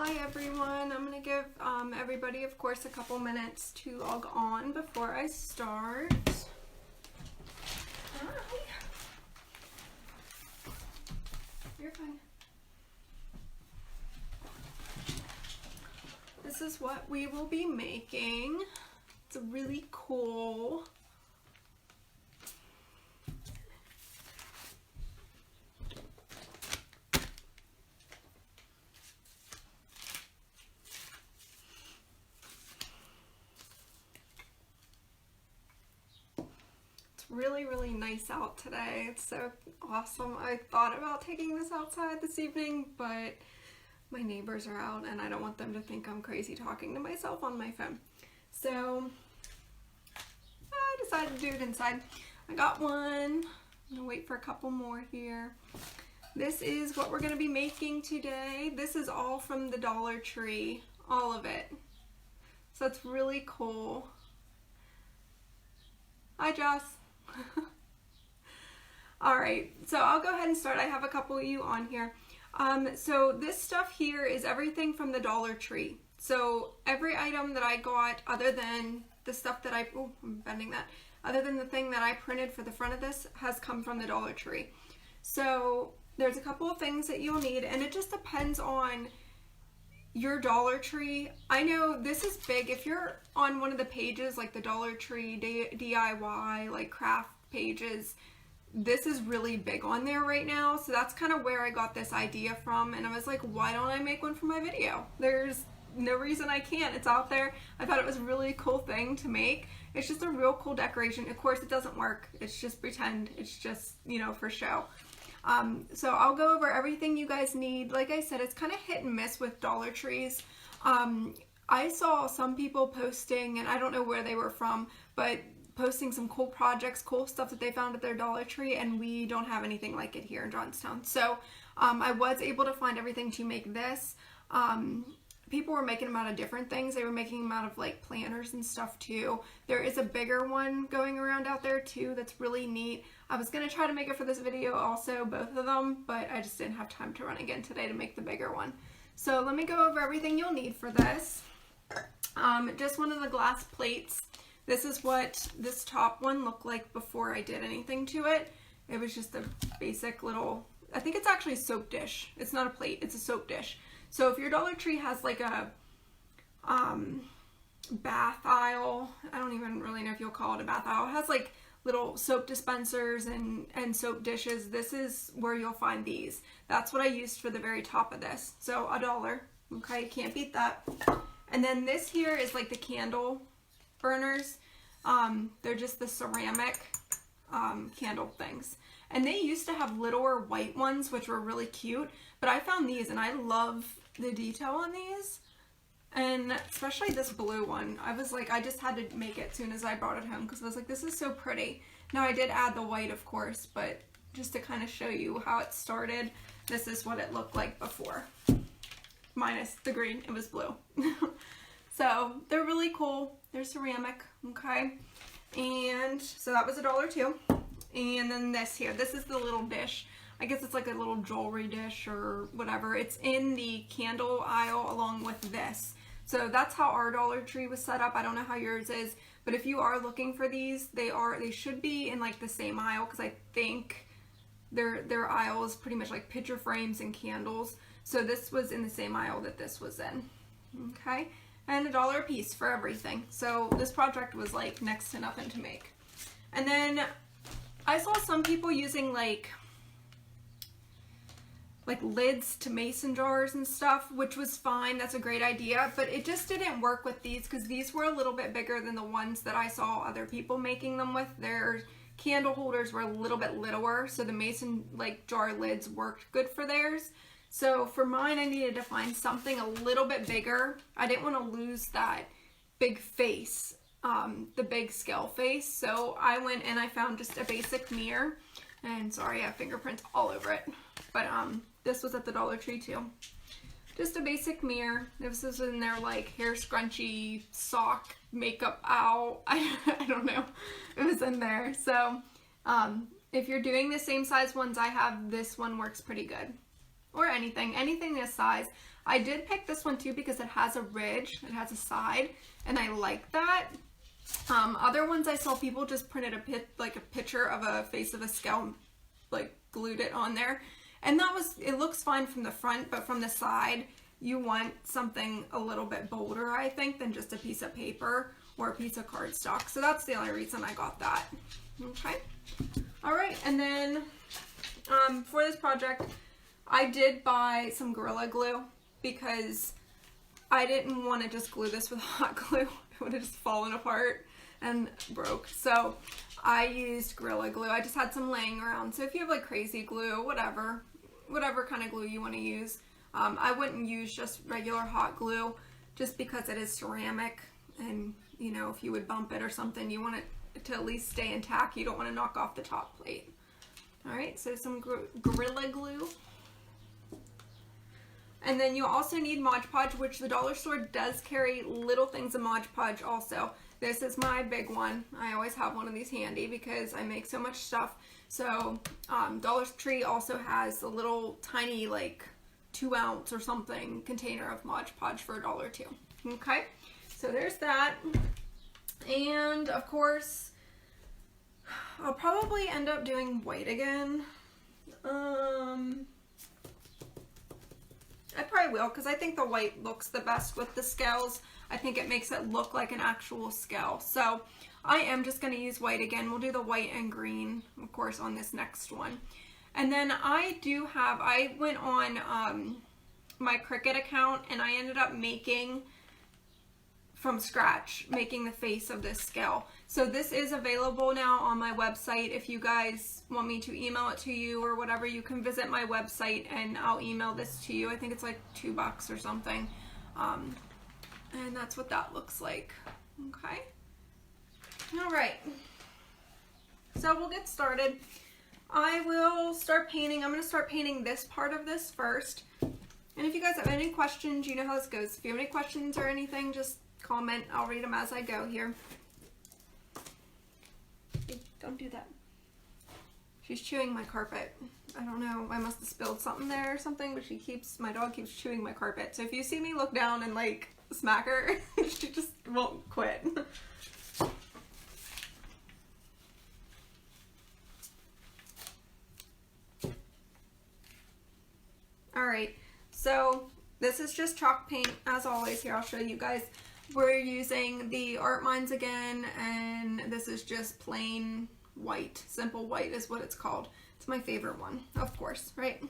Hi everyone, I'm going to give everybody, of course, a couple minutes to log on before I start. Hi. You're fine. This is what we will be making. It's really cool. Really nice out today. It's so awesome. I thought about taking this outside this evening, but my neighbors are out and I don't want them to think I'm crazy talking to myself on my phone. So I decided to do it inside. I got one. I'm gonna wait for a couple more here. This is what we're gonna be making today. This is all from the Dollar Tree, all of it. So it's really cool. Hi, Joss. Alright, so I'll go ahead and start. I have a couple of you on here. So this stuff here is everything from the Dollar Tree. So every item that I got, other than the stuff that I'm bending that, other than the thing that I printed for the front of this, has come from the Dollar Tree. So there's a couple of things that you'll need, and it just depends on your Dollar Tree. I know this is big. If you're on one of the pages like the Dollar Tree DIY, like craft pages, this is really big on there right now. So that's kind of where I got this idea from, and I was like, why don't I make one for my video? There's no reason I can't. It's out there. I thought it was a really cool thing to make. It's just a real cool decoration. Of course it doesn't work. It's just pretend. It's just, you know, for show. So I'll go over everything you guys need. Like I said, it's kind of hit and miss with Dollar Trees. I saw some people posting, and I don't know where they were from, but posting some cool projects, cool stuff that they found at their Dollar Tree, and we don't have anything like it here in Johnstown. So I was able to find everything to make this. People were making them out of different things. They were making them out of like planters and stuff too. There is a bigger one going around out there too that's really neat. I was going to try to make it for this video also, both of them, but I just didn't have time to run again today to make the bigger one. So let me go over everything you'll need for this. Just one of the glass plates. This is what this top one looked like before I did anything to it. It was just a basic little, I think it's actually a soap dish. It's not a plate, it's a soap dish. So if your Dollar Tree has like a bath aisle, I don't even really know if you'll call it a bath aisle, it has like little soap dispensers and soap dishes. This is where you'll find these. That's what I used for the very top of this. So $1, okay, can't beat that. And then this here is like the candle burners. They're just the ceramic candle things. And they used to have littler white ones, which were really cute, but I found these and I love the detail on these, and especially this blue one. I was like, I just had to make it as soon as I brought it home because I was like, this is so pretty. Now I did add the white, of course, but just to kind of show you how it started, this is what it looked like before. Minus the green, it was blue. So they're really cool. They're ceramic, okay? And so that was $1 too. And then this here, this is the little dish. I guess it's like a little jewelry dish or whatever. It's in the candle aisle along with this. So that's how our Dollar Tree was set up. I don't know how yours is, but if you are looking for these, they should be in like the same aisle, because I think their aisle is pretty much like picture frames and candles. So this was in the same aisle that this was in. Okay, and $1 a piece for everything. So this project was like next to nothing to make. And then I saw some people using like lids to mason jars and stuff, which was fine. That's a great idea, but it just didn't work with these because these were a little bit bigger than the ones that I saw other people making them with. Their candle holders were a little bit littler, so the mason jar lids worked good for theirs. So for mine, I needed to find something a little bit bigger. I didn't want to lose that big face, the big scale face. So I went and I found just a basic mirror, and sorry, I have fingerprints all over it, but this was at the Dollar Tree too. Just a basic mirror. This was in their like hair scrunchie, sock, makeup owl. I don't know. It was in there. So if you're doing the same size ones I have, this one works pretty good. or anything this size. I did pick this one too because it has a ridge, it has a side, and I like that. Other ones I saw people just printed a picture of a face of a scale, like glued it on there, and it looks fine from the front, but from the side you want something a little bit bolder, I think, than just a piece of paper or a piece of cardstock. So that's the only reason I got that. Okay. All right, and then for this project, I did buy some Gorilla Glue because I didn't want to just glue this with hot glue. It would have just fallen apart and broke. So I used Gorilla Glue. I just had some laying around. So if you have like crazy glue, whatever kind of glue you want to use, I wouldn't use just regular hot glue just because it is ceramic, and you know, if you would bump it or something, you want it to at least stay intact. You don't want to knock off the top plate. All right, so some Gorilla Glue. And then you also need Modge Podge, which the dollar store does carry little things of Modge Podge also. This is my big one. I always have one of these handy because I make so much stuff. So Dollar Tree also has a little tiny, like 2 ounce or something container of Modge Podge for $1 too. Okay, so there's that. And of course, I'll probably end up doing white again. I probably will, because I think the white looks the best with the scales. I think it makes it look like an actual scale. So I am just going to use white again. We'll do the white and green, of course, on this next one. And then I went on my Cricut account, and I ended up making from scratch, making the face of this scale. So this is available now on my website. If you guys want me to email it to you or whatever, you can visit my website and I'll email this to you. I think it's like $2 or something. And that's what that looks like. Okay. All right. So we'll get started. I will start painting. I'm going to start painting this part of this first. And if you guys have any questions, you know how this goes. If you have any questions or anything, just comment. I'll read them as I go here. Hey, don't do that. She's chewing my carpet. I don't know. I must have spilled something there or something, but my dog keeps chewing my carpet. So if you see me look down and like smack her, she just won't quit. All right. So this is just chalk paint as always. Here, I'll show you guys. We're using the Artminds again, and this is just plain white. Simple white is what it's called. It's my favorite one, of course, right?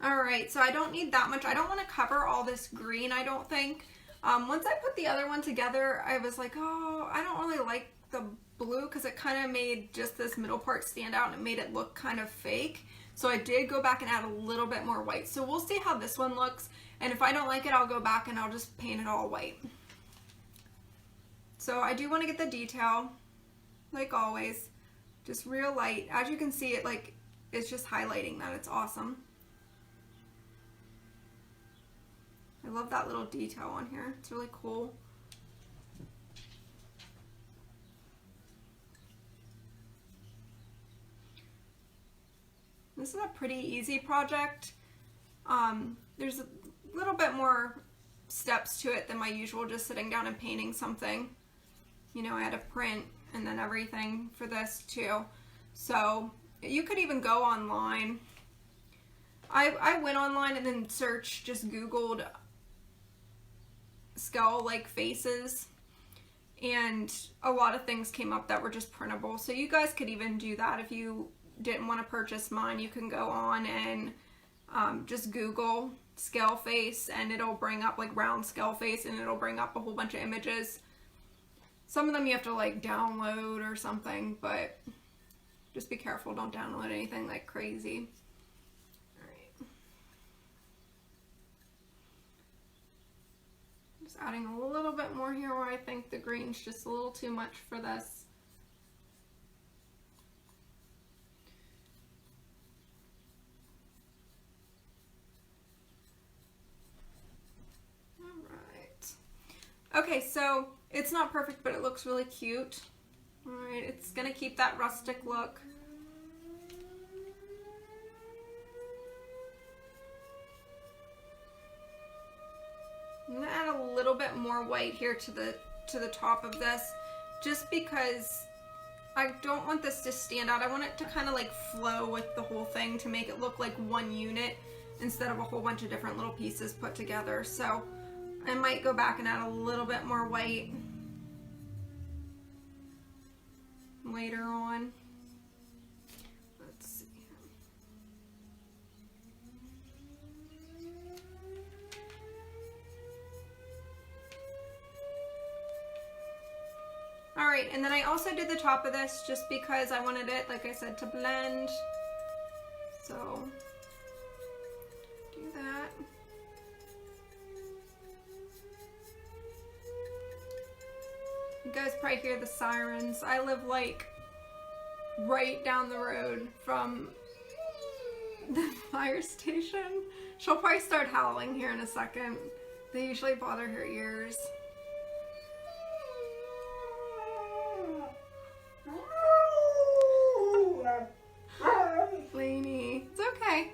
All right, so I don't need that much. I don't want to cover all this green, I don't think. Once I put the other one together, I was like, oh, I don't really like the blue because it kind of made just this middle part stand out and it made it look kind of fake. So I did go back and add a little bit more white. So we'll see how this one looks. And if I don't like it, I'll go back and I'll just paint it all white. So I do want to get the detail, like always, just real light. As you can see, it's just highlighting that. It's awesome. I love that little detail on here. It's really cool. This is a pretty easy project. There's a little bit more steps to it than my usual just sitting down and painting something. You know, I had to print and then everything for this too. So you could even go online. I went online and then searched, just Googled skull-like faces, and a lot of things came up that were just printable. So you guys could even do that if you didn't want to purchase mine. You can go on and just Google scale face, and it'll bring up like round scale face, and it'll bring up a whole bunch of images. Some of them you have to like download or something, but just be careful. Don't download anything like crazy. All right. Just adding a little bit more here where I think the green's just a little too much for this. Okay, so it's not perfect, but it looks really cute. All right, it's gonna keep that rustic look. I'm gonna add a little bit more white here to the top of this, just because I don't want this to stand out. I want it to kind of like flow with the whole thing to make it look like one unit instead of a whole bunch of different little pieces put together. So I might go back and add a little bit more white later on. Let's see. All right, and then I also did the top of this just because I wanted it, like I said, to blend. So do that. You guys probably hear the sirens. I live like right down the road from the fire station. She'll probably start howling here in a second. They usually bother her ears. Lainey, it's okay.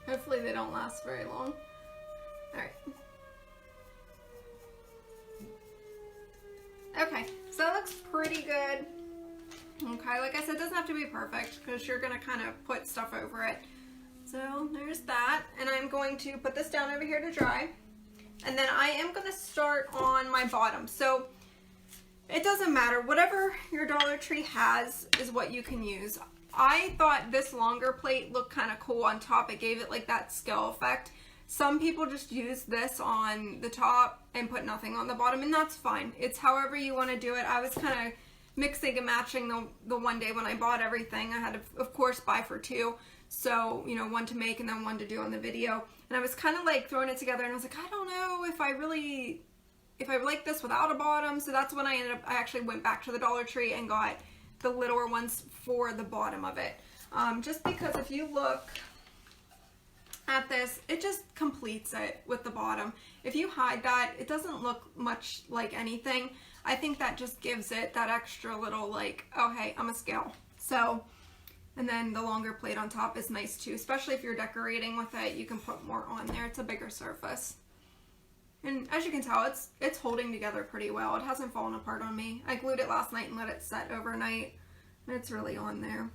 Hopefully they don't last very long. Alright. Okay, so that looks pretty good. Okay, like I said, it doesn't have to be perfect because you're going to kind of put stuff over it. So there's that, and I'm going to put this down over here to dry. And then I am going to start on my bottom. So it doesn't matter. Whatever your Dollar Tree has is what you can use. I thought this longer plate looked kind of cool on top. It gave it like that scale effect. Some people just use this on the top and put nothing on the bottom, and that's fine. It's however you want to do it. I was kind of mixing and matching the one day when I bought everything. I had to, of course, buy for two. So, you know, one to make and then one to do on the video. And I was kind of like throwing it together, and I was like, I don't know if I like this without a bottom. So that's when I actually went back to the Dollar Tree and got the littler ones for the bottom of it. Just because if you look at this, it just completes it with the bottom. If you hide that, it doesn't look much like anything. I think that just gives it that extra little like, oh hey, I'm a scale. So, and then the longer plate on top is nice too, especially if you're decorating with it. You can put more on there. It's a bigger surface. And as you can tell, it's holding together pretty well. It hasn't fallen apart on me. I glued it last night and let it set overnight, and it's really on there.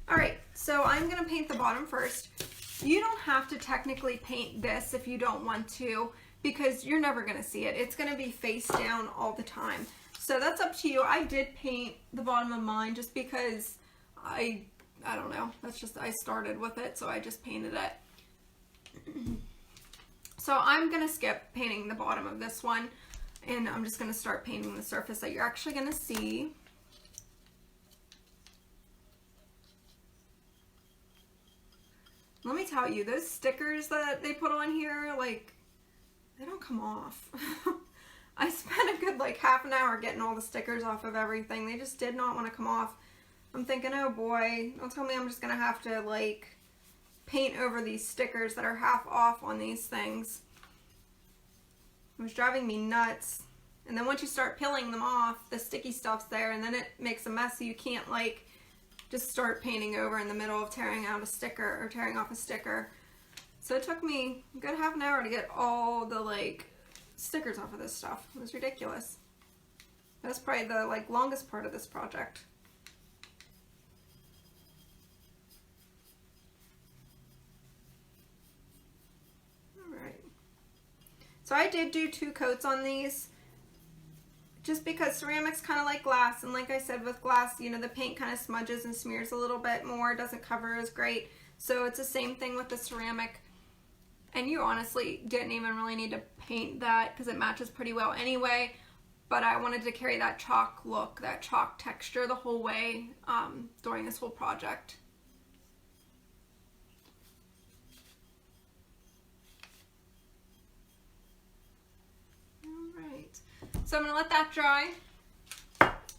Alright, so I'm going to paint the bottom first. You don't have to technically paint this if you don't want to, because you're never going to see it. It's going to be face down all the time. So that's up to you. I did paint the bottom of mine just because I don't know. That's just, I started with it, so I just painted it. So I'm going to skip painting the bottom of this one, and I'm just going to start painting the surface that you're actually going to see. Let me tell you, those stickers that they put on here, like, they don't come off. I spent a good like half an hour getting all the stickers off of everything. They just did not want to come off. I'm thinking, oh boy, don't tell me I'm just going to have to like paint over these stickers that are half off on these things. It was driving me nuts. And then once you start peeling them off, the sticky stuff's there, and then it makes a mess, so you can't like just start painting over in the middle of tearing out a sticker or tearing off a sticker. So it took me a good half an hour to get all the like stickers off of this stuff. It was ridiculous. That's probably the like longest part of this project. Alright. So I did do 2 coats on these, just because ceramic's kind of like glass, and like I said with glass, you know, the paint kind of smudges and smears a little bit more, doesn't cover as great. So it's the same thing with the ceramic. And you honestly didn't even really need to paint that because it matches pretty well anyway. But I wanted to carry that chalk look, that chalk texture the whole way during this whole project. Alright, so I'm going to let that dry.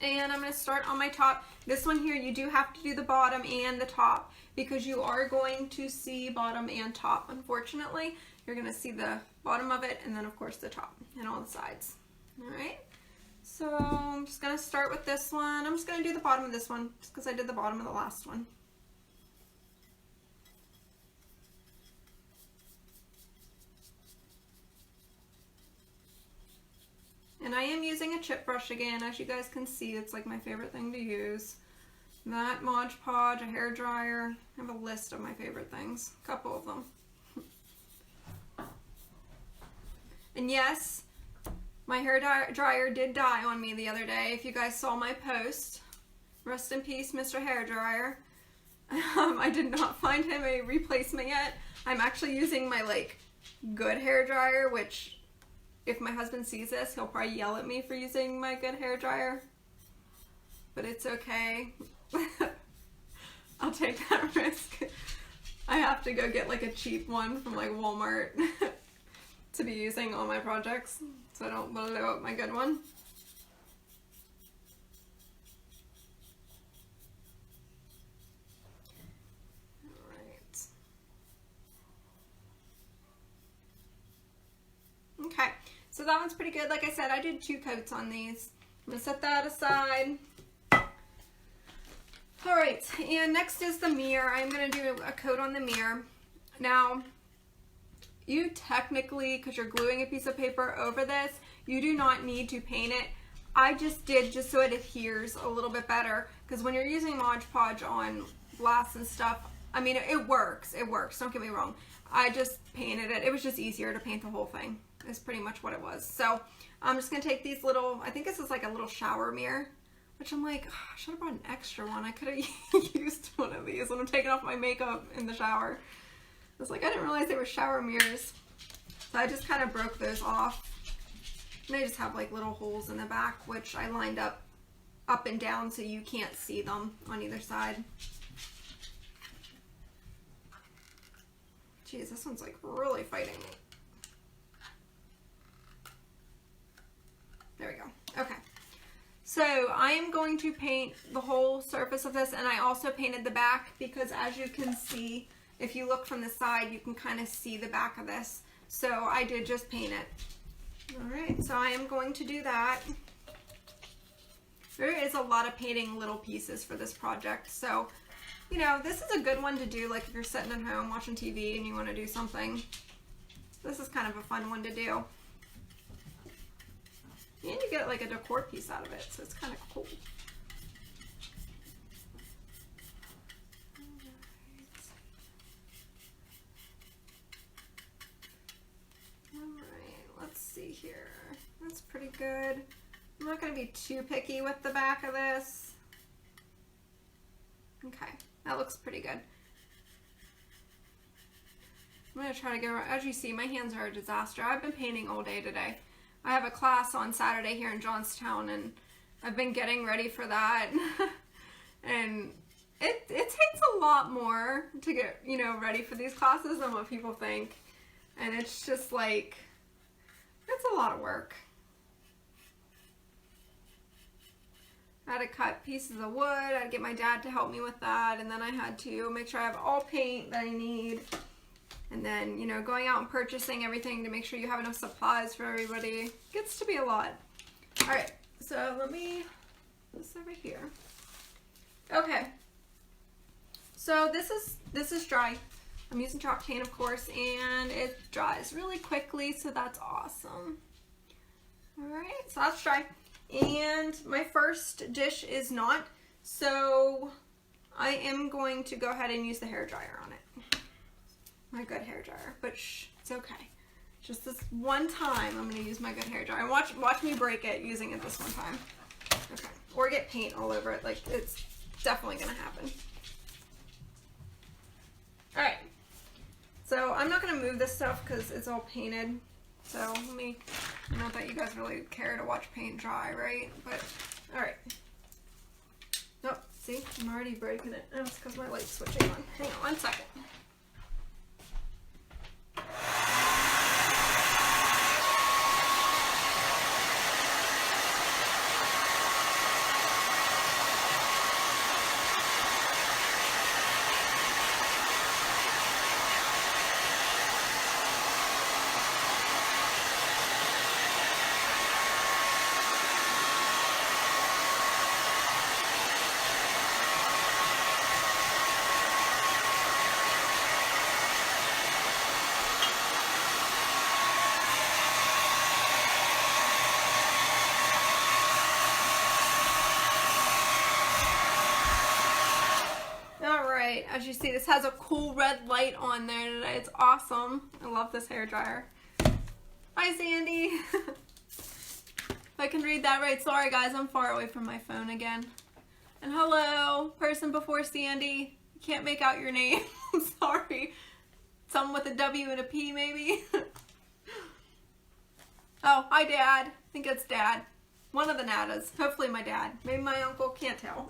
And I'm going to start on my top. This one here, you do have to do the bottom and the top, because you are going to see bottom and top. Unfortunately, you're going to see the bottom of it and then of course the top and all the sides. Alright, so I'm just going to start with this one. I'm just going to do the bottom of this one just because I did the bottom of the last one. using a chip brush again. As you guys can see, it's like my favorite thing to use. That Modge Podge, a hair dryer. I have a list of my favorite things, a couple of them. And yes, my hair dryer did die on me the other day. If you guys saw my post, rest in peace, Mr. Hair Dryer. I did not find him a replacement yet. I'm actually using my like good hair dryer, which if my husband sees this, he'll probably yell at me for using my good hair dryer. But it's okay. I'll take that risk. I have to go get like a cheap one from like Walmart to be using on my projects, so I don't blow up my good one. Alright. Okay, so that one's pretty good. Like I said, I did 2 coats on these. I'm gonna set that aside. Alright, and next is the mirror. I'm gonna do a coat on the mirror. Now, you technically, because you're gluing a piece of paper over this, you do not need to paint it. I just did just so it adheres a little bit better, because when you're using Modge Podge on glass and stuff, I mean, it works, don't get me wrong. I just painted it. It was just easier to paint the whole thing. Is pretty much what it was. So I'm just going to take these little, I think this is like a little shower mirror, which I'm like, oh, I should have brought an extra one. I could have used one of these when I'm taking off my makeup in the shower. I was like, I didn't realize they were shower mirrors. So I just kind of broke those off. And they just have like little holes in the back, which I lined up and down so you can't see them on either side. Jeez, this one's like really fighting me. There we go. Okay. So I am going to paint the whole surface of this, and I also painted the back because as you can see, if you look from the side, you can kind of see the back of this. So I did just paint it. Alright, so I am going to do that. There is a lot of painting little pieces for this project. So, you know, this is a good one to do, like if you're sitting at home watching TV and you want to do something. This is kind of a fun one to do. And you get like a decor piece out of it, so it's kind of cool. Alright, let's see here. That's pretty good. I'm not going to be too picky with the back of this. Okay, that looks pretty good. I'm going to try to get, as you see, my hands are a disaster. I've been painting all day today. I have a class on Saturday here in Johnstown, and I've been getting ready for that. And it takes a lot more to get, you know, ready for these classes than what people think. And it's just like, it's a lot of work. I had to cut pieces of wood. I had to get my dad to help me with that. And then I had to make sure I have all paint that I need. And then, you know, going out and purchasing everything to make sure you have enough supplies for everybody gets to be a lot. All right, so let me put this over here. Okay, so this is dry. I'm using chalk paint, of course, and it dries really quickly, so that's awesome. All right, so that's dry. And my first dish is not, so I am going to go ahead and use the hair dryer on it. My good hair dryer, but shh, it's okay. Just this one time I'm going to use my good hair dryer. Watch me break it using it this one time. Okay, or get paint all over it. Like, it's definitely going to happen. Alright, so I'm not going to move this stuff because it's all painted. So let me, not that you guys really care to watch paint dry, right? But, alright. Nope, see, I'm already breaking it. Oh, it's because my light's switching on. Hang on 1 second. right, as you see, this has a cool red light on there today. It's awesome. I love this hair dryer. Hi, Sandy. If I can read that right. Sorry, guys, I'm far away from my phone again. And hello, person before Sandy. Can't make out your name. I'm sorry. Someone with a W and a P, maybe. Oh, hi, Dad. I think it's Dad. One of the Nadas. Hopefully my dad. Maybe my uncle. Can't tell.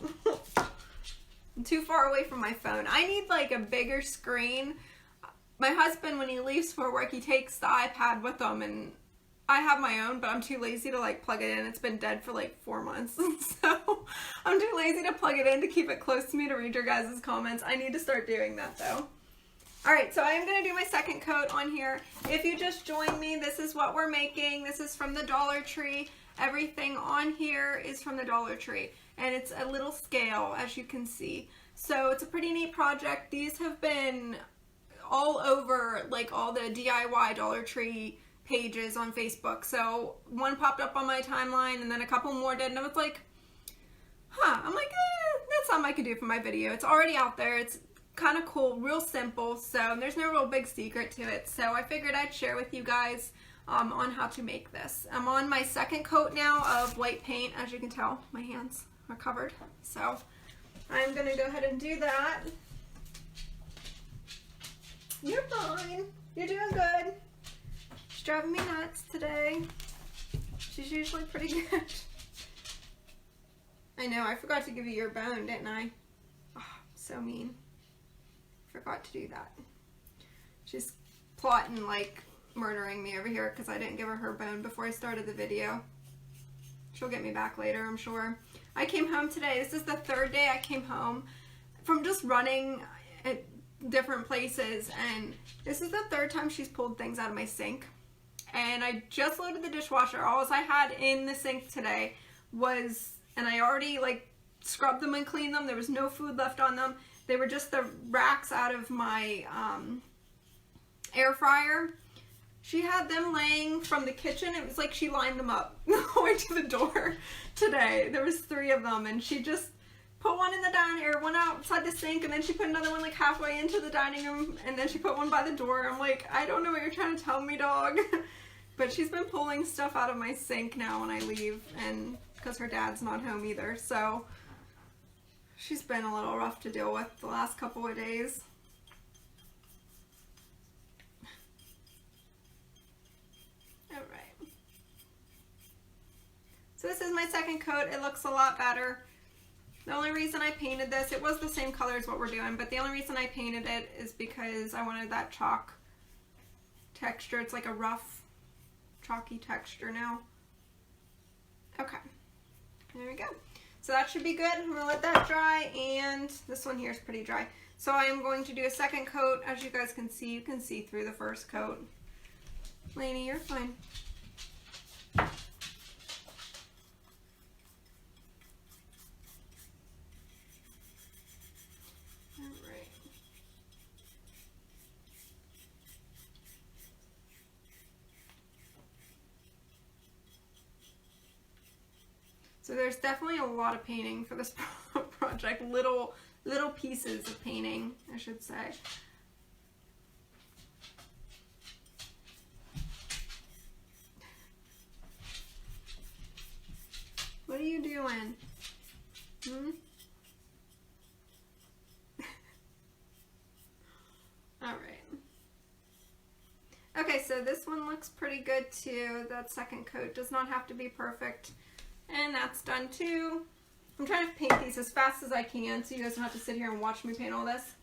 I'm too far away from my phone. I need like a bigger screen. My husband, when he leaves for work, he takes the iPad with him, and I have my own, but I'm too lazy to like plug it in. It's been dead for like 4 months. So I'm too lazy to plug it in to keep it close to me to read your guys' comments. I need to start doing that though. Alright, so I am going to do my second coat on here. If you just joined me, this is what we're making. This is from the Dollar Tree. Everything on here is from the Dollar Tree. And it's a little scale, as you can see. So it's a pretty neat project. These have been all over, like, all the DIY Dollar Tree pages on Facebook. So one popped up on my timeline, and then a couple more did. And I was like, I'm like, that's something I could do for my video. It's already out there. It's kind of cool, real simple, so there's no real big secret to it. So I figured I'd share with you guys on how to make this. I'm on my second coat now of white paint. As you can tell, my hands are covered. So I'm going to go ahead and do that. You're fine. You're doing good. She's driving me nuts today. She's usually pretty good. I know, I forgot to give you your bone, didn't I? Oh, so mean. Forgot to do that. She's plotting like murdering me over here because I didn't give her her bone before I started the video. She'll get me back later, I'm sure. I came home today. This is the third day I came home from just running at different places, and this is the third time she's pulled things out of my sink. And I just loaded the dishwasher. All I had in the sink today was, and I already like scrubbed them and cleaned them. There was no food left on them. They were just the racks out of my air fryer. She had them laying from the kitchen. It was like she lined them up all the way to the door today. There was 3 of them, and she just put one in the dining room, one outside the sink, and then she put another one like halfway into the dining room, and then she put one by the door. I'm like, I don't know what you're trying to tell me, dog. But she's been pulling stuff out of my sink now when I leave, and because her dad's not home either, so she's been a little rough to deal with the last couple of days. Alright. So this is my second coat. It looks a lot better. The only reason I painted this, it was the same color as what we're doing, but the only reason I painted it is because I wanted that chalk texture. It's like a rough, chalky texture now. Okay. There we go. So that should be good. I'm going to let that dry, and this one here is pretty dry. So I am going to do a second coat. As you guys can see, you can see through the first coat. Lainey, you're fine. Alright. So there's definitely a lot of painting for this project. Little pieces of painting, I should say. What are you doing? Alright. Okay, so this one looks pretty good too. That second coat does not have to be perfect. And that's done too. I'm trying to paint these as fast as I can so you guys don't have to sit here and watch me paint all this.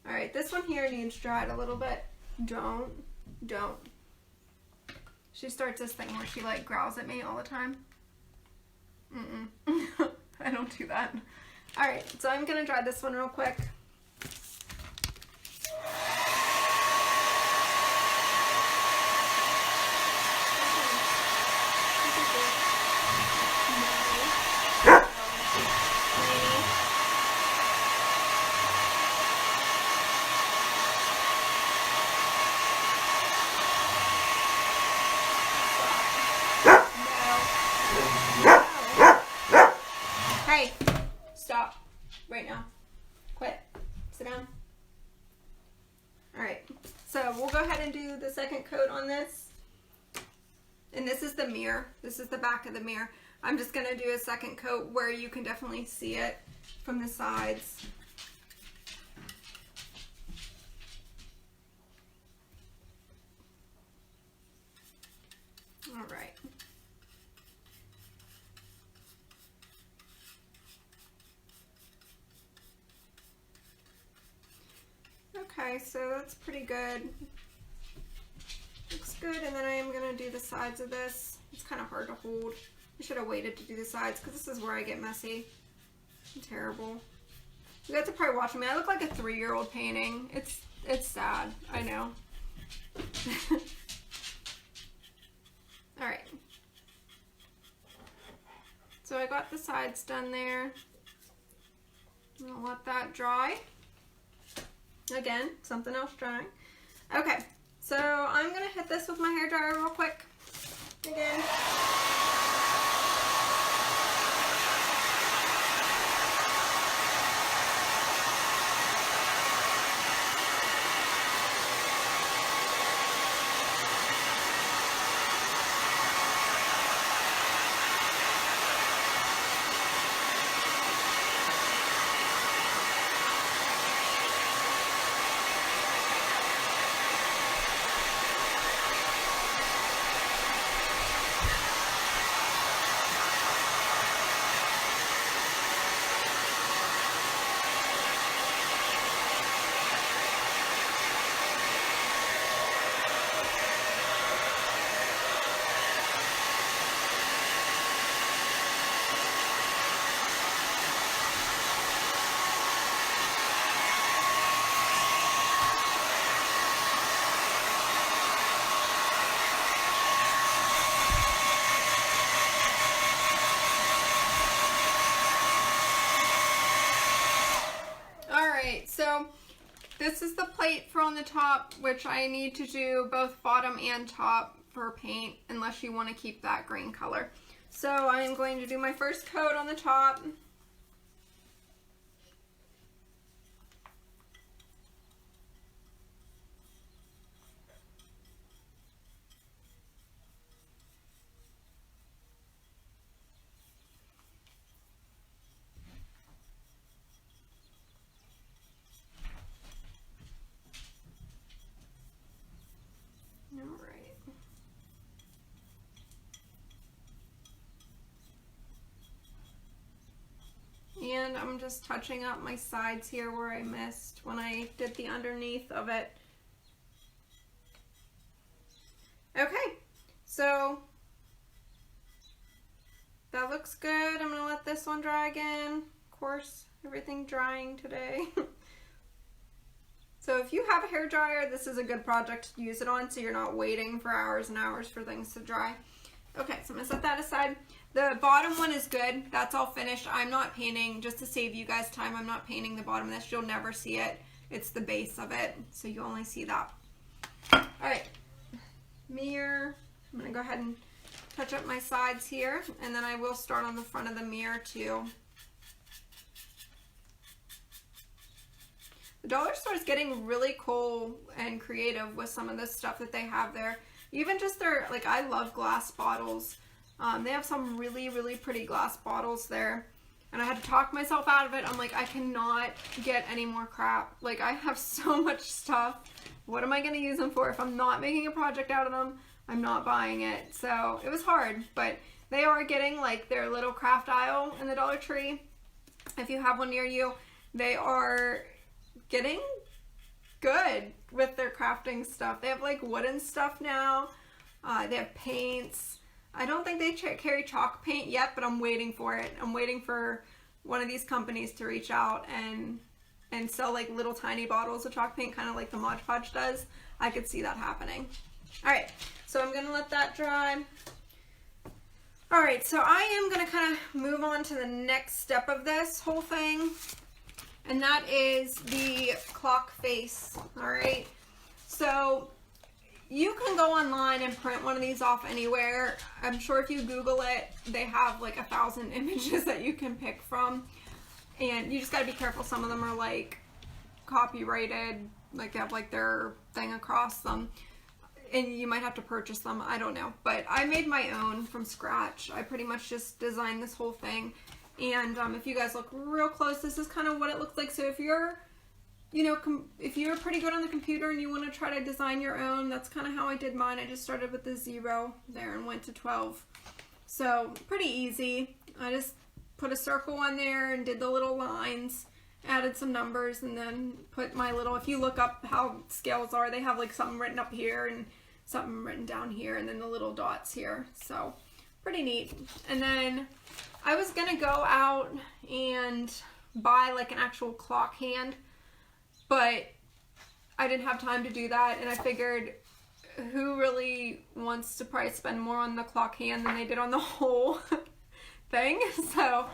Alright, this one here needs dried a little bit. Don't. She starts this thing where she like growls at me all the time. I don't do that. Alright, so I'm going to dry this one real quick. Hey, stop right now. Quit. go ahead and do the second coat on this. And this is the mirror. This is the back of the mirror. I'm just going to do a second coat where you can definitely see it from the sides. All right. Okay, so that's pretty good. Looks good, and then I am going to do the sides of this. It's kind of hard to hold. I should have waited to do the sides because this is where I get messy. I'm terrible. You guys are probably watching me. I look like a 3-year-old painting. It's sad. I know. Alright. So I got the sides done there. I'll let that dry. Again, something else drying. Okay, so I'm going to hit this with my hairdryer real quick. Again. So this is the plate for on the top, which I need to do both bottom and top for paint unless you want to keep that green color. So I am going to do my first coat on the top. And I'm just touching up my sides here where I missed when I did the underneath of it. Okay, so that looks good. I'm gonna let this one dry again. Of course, everything drying today. So if you have a hair dryer, this is a good project to use it on so you're not waiting for hours and hours for things to dry. Okay, so I'm gonna set that aside. The bottom one is good. That's all finished. I'm not painting, just to save you guys time, I'm not painting the bottom of this. You'll never see it. It's the base of it, so you only see that. All right, mirror. I'm gonna go ahead and touch up my sides here, and then I will start on the front of the mirror too. The dollar store is getting really cool and creative with some of this stuff that they have there. Even just their, like, I love glass bottles. They have some really, really pretty glass bottles there. And I had to talk myself out of it. I'm like, I cannot get any more crap. Like, I have so much stuff. What am I going to use them for? If I'm not making a project out of them, I'm not buying it. So it was hard, but they are getting like their little craft aisle in the Dollar Tree. If you have one near you, they are getting good with their crafting stuff. They have like wooden stuff now. They have paints. I don't think they carry chalk paint yet, but I'm waiting for it. I'm waiting for one of these companies to reach out and sell like little tiny bottles of chalk paint, kind of like the Modge Podge does. I could see that happening. All right, so I'm gonna let that dry. All right, so I am gonna kind of move on to the next step of this whole thing, and that is the clock face. All right, so you can go online and print one of these off anywhere. I'm sure if you Google it, they have like 1,000 images that you can pick from. And you just gotta be careful. Some of them are like copyrighted, like they have like their thing across them, and you might have to purchase them. I don't know, but I made my own from scratch. I pretty much just designed this whole thing, and if you guys look real close, this is kind of what it looks like. So if you're, you know, if you're pretty good on the computer and you want to try to design your own, that's kind of how I did mine. I just started with the 0 there and went to 12. So pretty easy. I just put a circle on there and did the little lines, added some numbers, and then put my little, if you look up how scales are, they have like something written up here and something written down here, and then the little dots here. So pretty neat. And then I was gonna go out and buy like an actual clock hand, but I didn't have time to do that, and I figured who really wants to probably spend more on the clock hand than they did on the whole thing. So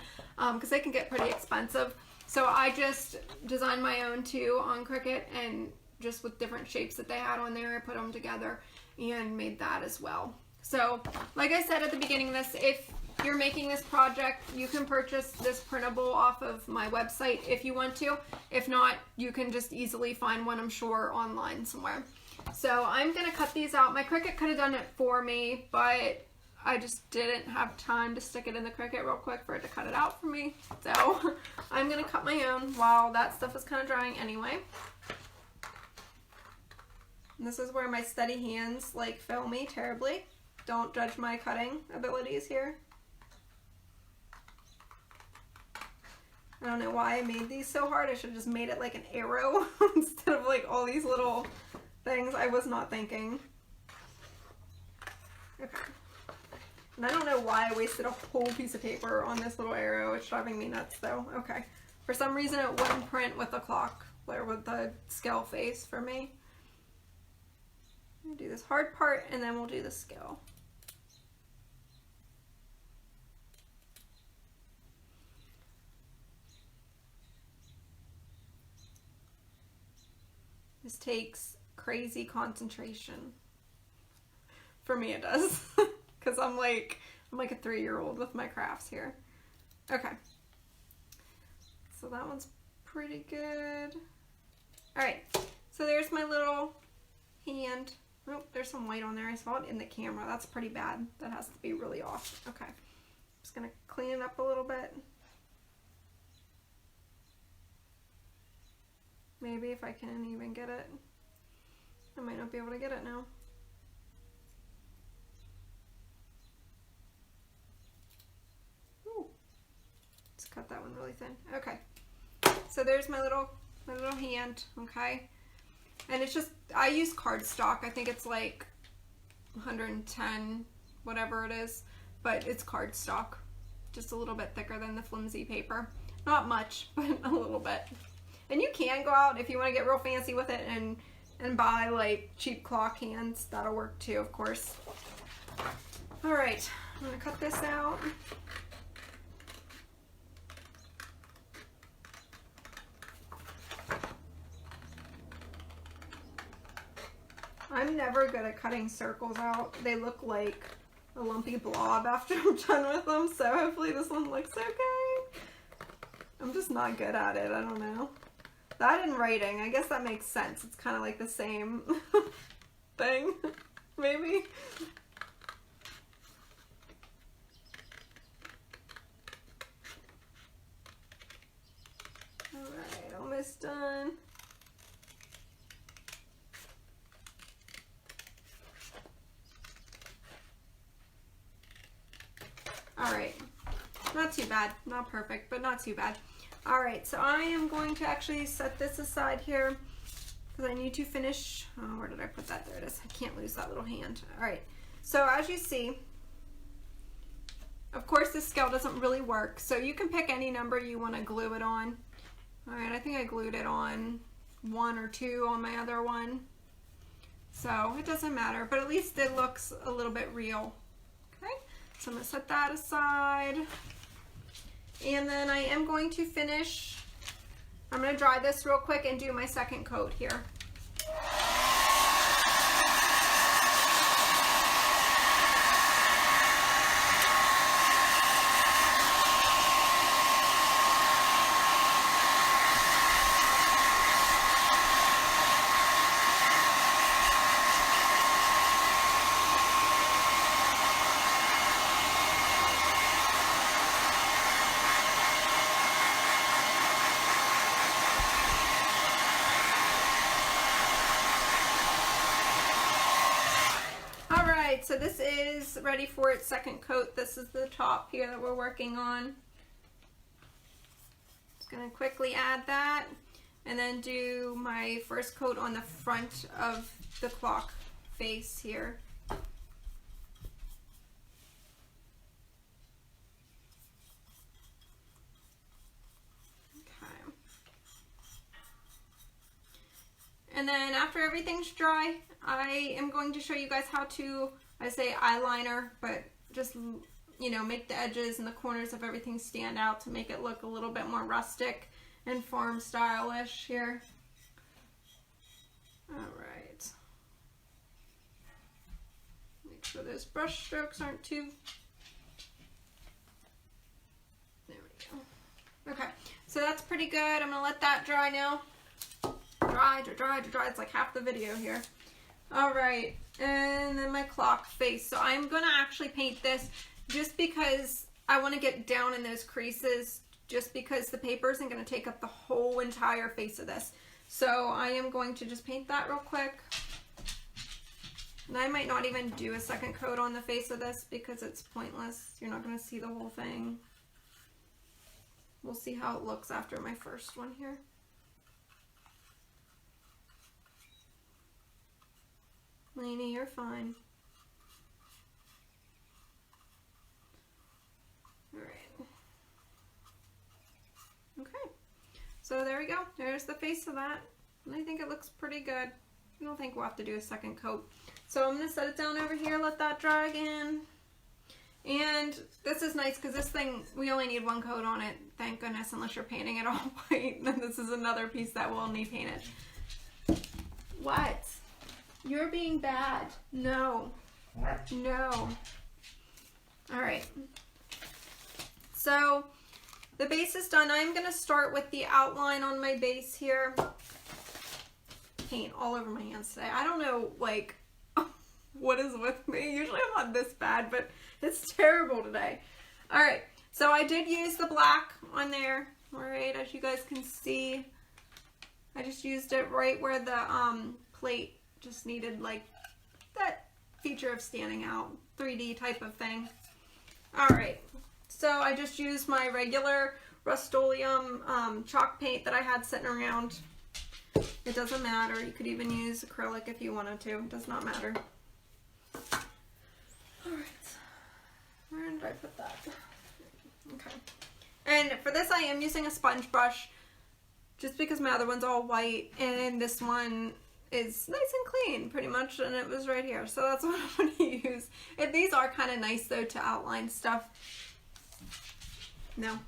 because they can get pretty expensive. So I just designed my own too on Cricut, and just with different shapes that they had on there, I put them together and made that as well. So like I said at the beginning of this, if you're making this project, you can purchase this printable off of my website if you want to. If not, you can just easily find one, I'm sure, online somewhere. So I'm gonna cut these out. My Cricut could have done it for me, but I just didn't have time to stick it in the Cricut real quick for it to cut it out for me. So I'm gonna cut my own while that stuff is kind of drying anyway. And this is where my steady hands like fail me terribly. Don't judge my cutting abilities here. I don't know why I made these so hard. I should have just made it like an arrow instead of like all these little things. I was not thinking. Okay. And I don't know why I wasted a whole piece of paper on this little arrow. It's driving me nuts though. Okay. For some reason it wouldn't print with the clock, or with the scale face for me. I'm gonna do this hard part and then we'll do the scale. This takes crazy concentration. For me it does. Because I'm like a 3-year-old with my crafts here. Okay. So that one's pretty good. Alright. So there's my little hand. Oh, there's some white on there. I saw it in the camera. That's pretty bad. That has to be really off. Okay. Just gonna clean it up a little bit. Maybe if I can even get it. I might not be able to get it now. Ooh. Let's cut that one really thin. Okay. So there's my little hand, okay? And it's just, I use cardstock. I think it's like 110, whatever it is, but it's cardstock. Just a little bit thicker than the flimsy paper. Not much, but a little bit. And you can go out if you want to get real fancy with it and buy like cheap clock hands. That'll work too, of course. All right, I'm gonna cut this out. I'm never good at cutting circles out. They look like a lumpy blob after I'm done with them, so hopefully this one looks okay. I'm just not good at it, I don't know. That and writing, I guess that makes sense. It's kind of like the same thing, maybe. Alright, almost done. Alright, not too bad. Not perfect, but not too bad. Alright, so I am going to actually set this aside here because I need to finish. Oh, where did I put that? There it is. I can't lose that little hand. Alright, so as you see, of course this scale doesn't really work, so you can pick any number you want to glue it on. Alright, I think I glued it on 1 or 2 on my other one, so it doesn't matter, but at least it looks a little bit real. Okay, so I'm going to set that aside. And then I am going to finish, I'm going to dry this real quick and do my second coat here. so this is ready for its second coat. This is the top here that we're working on. Just gonna quickly add that and then do my first coat on the front of the clock face here. And then after everything's dry, I am going to show you guys how to, I say eyeliner, but just, you know, make the edges and the corners of everything stand out to make it look a little bit more rustic and farm stylish here. All right. Make sure those brush strokes aren't too, there we go. Okay, so that's pretty good. I'm gonna let that dry now. Dry. It's like half the video here. All right, and then my clock face. So I'm gonna actually paint this just because I want to get down in those creases, just because the paper isn't going to take up the whole entire face of this. So I am going to just paint that real quick. And I might not even do a second coat on the face of this because it's pointless. You're not going to see the whole thing. We'll see how it looks after my first one here. Lainey, you're fine. All right. Okay. So there we go. There's the face of that. And I think it looks pretty good. I don't think we'll have to do a second coat. So I'm going to set it down over here, let that dry again. And this is nice because this thing, we only need one coat on it, thank goodness, unless you're painting it all white. Then this is another piece that will need painted. What? You're being bad. No. No. All right. So the base is done. I'm going to start with the outline on my base here. Paint all over my hands today. I don't know, like, what is with me. Usually I'm not this bad, but it's terrible today. All right. So I did use the black on there. All right. As you guys can see, I just used it right where the plate just needed like that feature of standing out, 3D type of thing. All right, so I just used my regular Rust-Oleum chalk paint that I had sitting around. It doesn't matter. You could even use acrylic if you wanted to. It does not matter. All right, where did I put that? Okay, and for this I am using a sponge brush just because my other one's all white and this one is nice and clean pretty much, and it was right here, so that's what I'm going to use. And these are kind of nice though to outline stuff. No,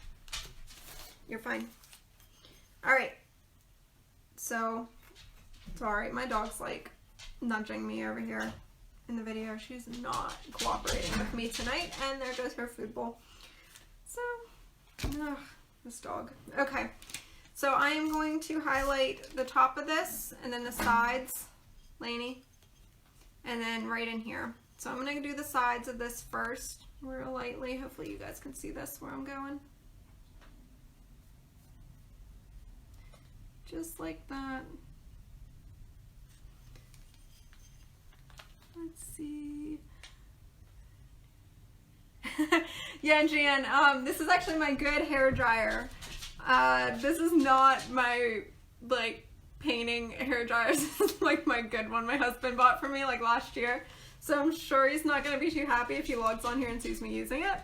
you're fine. All right, so sorry, my dog's like nudging me over here in the video. She's not cooperating with me tonight, and there goes her food bowl. So this dog. Okay, so I am going to highlight the top of this and then the sides, Lainey, and then right in here. So I'm going to do the sides of this first real lightly. Hopefully you guys can see this where I'm going. Just like that. Let's see. Yeah, Jan, this is actually my good hair dryer. This is not my, like, painting hair dryer. This is, like, my good one my husband bought for me, like, last year. So I'm sure he's not going to be too happy if he logs on here and sees me using it.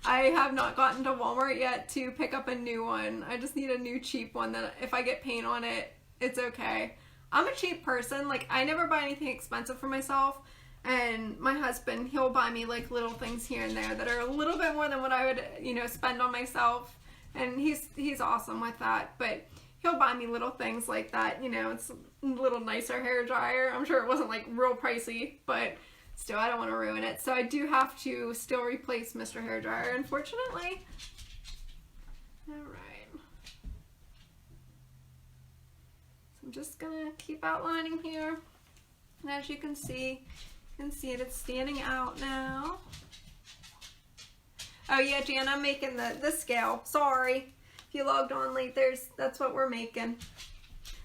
I have not gotten to Walmart yet to pick up a new one. I just need a new cheap one that if I get paint on it, it's okay. I'm a cheap person. Like, I never buy anything expensive for myself. And my husband, he'll buy me, like, little things here and there that are a little bit more than what I would, you know, spend on myself. And he's awesome with that, but he'll buy me little things like that, you know. It's a little nicer hair dryer. I'm sure it wasn't like real pricey, but still I don't want to ruin it. So I do have to still replace Mr. Hair Dryer, unfortunately. All right. So I'm just gonna keep outlining here. And as you can see it, it's standing out now. Oh yeah, Jan, I'm making the scale. Sorry. If you logged on late, that's what we're making.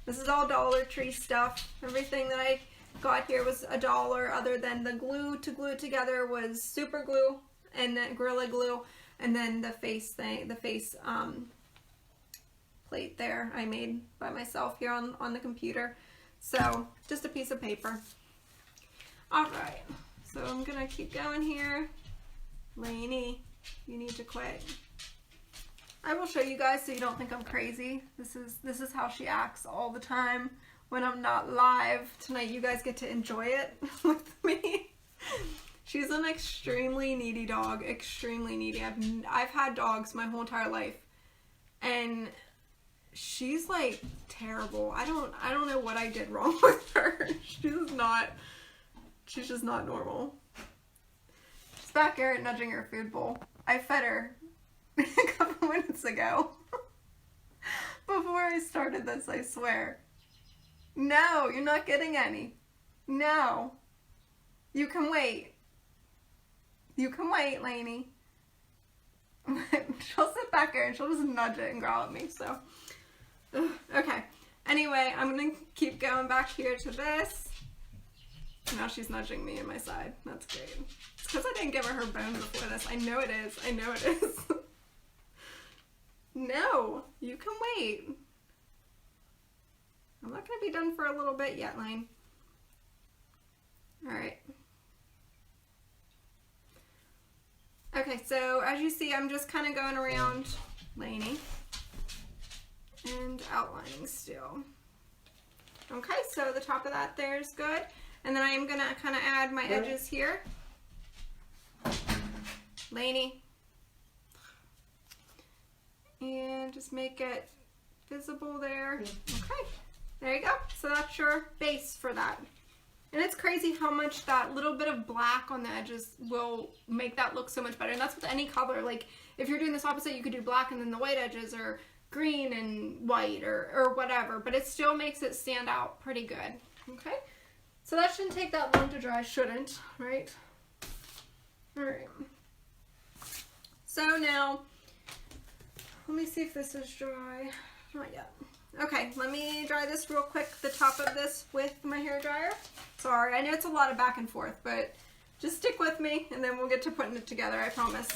This is all Dollar Tree stuff. Everything that I got here was $1, other than the glue to glue it together was super glue and then Gorilla Glue, and then the face thing, the face plate there I made by myself here on the computer. So just a piece of paper. All right, so I'm gonna keep going here. Lainey, you need to quit. I will show you guys so you don't think I'm crazy. This is how she acts all the time when I'm not live. Tonight you guys get to enjoy it with me. She's an extremely needy dog, extremely needy. I've had dogs my whole entire life, and she's like terrible. I don't know what I did wrong with her. She's just not normal. She's back here nudging her food bowl. I fed her a couple minutes ago. Before I started this, I swear. No, you're not getting any. No. You can wait. You can wait, Lainey. She'll sit back here and she'll just nudge it and growl at me, so. Okay. Anyway, I'm going to keep going back here to this. Now she's nudging me in my side. That's great. It's because I didn't give her bone before this. I know it is. I know it is. No, you can wait. I'm not going to be done for a little bit yet, Lane. Alright. Okay, so as you see, I'm just kind of going around Lainey and outlining still. Okay, so the top of that there is good. And then I am going to kind of add my edges here. Lainey. And just make it visible there. Okay, there you go. So that's your base for that. And it's crazy how much that little bit of black on the edges will make that look so much better. And that's with any color. Like if you're doing this opposite, you could do black and then the white edges, or green and white, or whatever. But it still makes it stand out pretty good. Okay, so that shouldn't take that long to dry. Shouldn't, right? All right. So now, let me see if this is dry. Not yet. Okay, let me dry this real quick, the top of this with my hair dryer. Sorry, I know it's a lot of back and forth, but just stick with me and then we'll get to putting it together, I promise.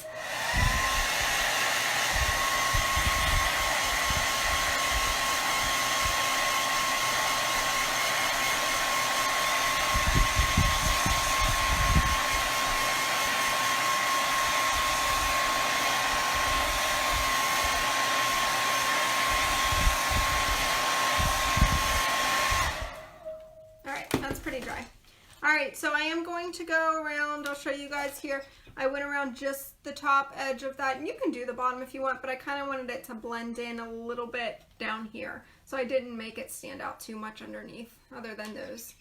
Alright, so I am going to go around, I'll show you guys here. I went around just the top edge of that, and you can do the bottom if you want, but I kind of wanted it to blend in a little bit down here. So I didn't make it stand out too much underneath, other than those.